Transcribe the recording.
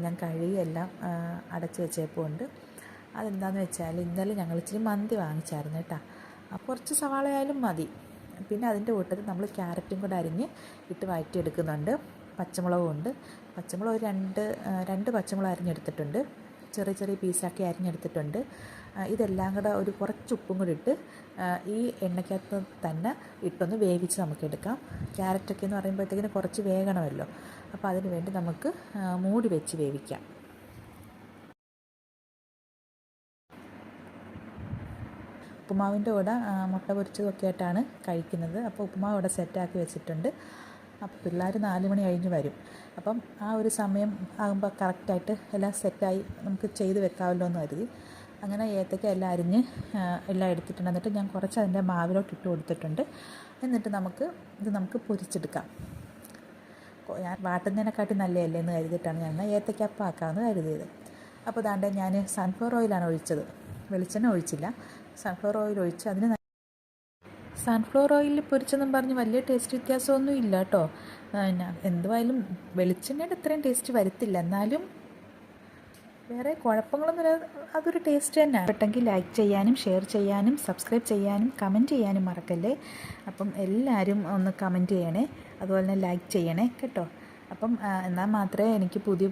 ഞാൻ കഴുകി എല്ലാം അടച്ച് വെച്ചേപ്പുണ്ട്. അതെന്താണെന്ന് വെച്ചാൽ ഇന്നലെ ഞങ്ങൾ ഇച്ചിരി മന്തി വാങ്ങിച്ചായിരുന്നു കേട്ടോ. അപ്പോൾ കുറച്ച് സവാള ആയാലും മതി. പിന്നെ അതിൻ്റെ കൂട്ടത്തിൽ നമ്മൾ ക്യാരറ്റും കൂടെ അരിഞ്ഞ് ഇട്ട് വഴറ്റിയെടുക്കുന്നുണ്ട്. പച്ചമുളകും ഉണ്ട്. പച്ചമുളക് രണ്ട് പച്ചമുളക് അരിഞ്ഞെടുത്തിട്ടുണ്ട്. ചെറിയ ചെറിയ പീസാക്കി അരിഞ്ഞെടുത്തിട്ടുണ്ട്. ഇതെല്ലാം കൂടെ ഒരു കുറച്ച് ഉപ്പും കൂടി ഇട്ട് ഈ എണ്ണയ്ക്കകത്ത് തന്നെ ഇട്ടൊന്ന് വേവിച്ച് നമുക്കെടുക്കാം. ക്യാരറ്റൊക്കെ എന്ന് പറയുമ്പോഴത്തേക്കിന് കുറച്ച് വേകണമല്ലോ. അപ്പോൾ അതിന് വേണ്ടി നമുക്ക് മൂടി വെച്ച് വേവിക്കാം. ഉപ്പുമാവിൻ്റെ കൂടെ മുട്ട പൊരിച്ചതൊക്കെ ആയിട്ടാണ് കഴിക്കുന്നത്. അപ്പോൾ ഉപ്പുമാവ് ഇവിടെ സെറ്റാക്കി വെച്ചിട്ടുണ്ട്. അപ്പോൾ പിള്ളേർ 4 മണി കഴിഞ്ഞ് വരും. അപ്പം ആ ഒരു സമയം ആകുമ്പോൾ കറക്റ്റായിട്ട് എല്ലാം സെറ്റായി നമുക്ക് ചെയ്ത് വെക്കാമല്ലോ എന്ന് കരുതി അങ്ങനെ ഏത്തയ്ക്ക എല്ലാം അരിഞ്ഞ് എല്ലാം എടുത്തിട്ടുണ്ട്. എന്നിട്ട് ഞാൻ കുറച്ച് അതിൻ്റെ മാവിലോട്ട് ഇട്ട് കൊടുത്തിട്ടുണ്ട്. എന്നിട്ട് നമുക്ക് പൊരിച്ചെടുക്കാം. ഞാൻ വാട്ടുന്നതിനെക്കാട്ടി നല്ലതല്ലേ എന്ന് കരുതിയിട്ടാണ് ഞാൻ ഏത്തയ്ക്കപ്പം ആക്കാമെന്ന് കരുതിയത്. അപ്പോൾ ദാണ്ടെ ഞാൻ സൺഫ്ലവർ ഓയിലാണ് ഒഴിച്ചത്, വെളിച്ചെണ്ണ ഒഴിച്ചില്ല. സൺഫ്ലവർ ഓയിൽ ഒഴിച്ച് അതിന് സൺഫ്ലവർ ഓയിലിൽ പൊരിച്ചെന്നും പറഞ്ഞ് വലിയ ടേസ്റ്റ് വ്യത്യാസമൊന്നും ഇല്ല കേട്ടോ. എന്തുവായാലും വെളിച്ചെണ്ണയുടെ ഇത്രയും ടേസ്റ്റ് വരത്തില്ല, എന്നാലും വേറെ കുഴപ്പങ്ങളൊന്നും അതൊരു ടേസ്റ്റ് തന്നെയാണ്. പെട്ടെങ്കിൽ ലൈക്ക് ചെയ്യാനും ഷെയർ ചെയ്യാനും സബ്സ്ക്രൈബ് ചെയ്യാനും കമൻറ്റ് ചെയ്യാനും മറക്കല്ലേ. അപ്പം എല്ലാവരും ഒന്ന് കമൻറ്റ് ചെയ്യണേ, അതുപോലെ തന്നെ ലൈക്ക് ചെയ്യണേ കേട്ടോ. അപ്പം എന്നാൽ മാത്രമേ എനിക്ക് പുതിയ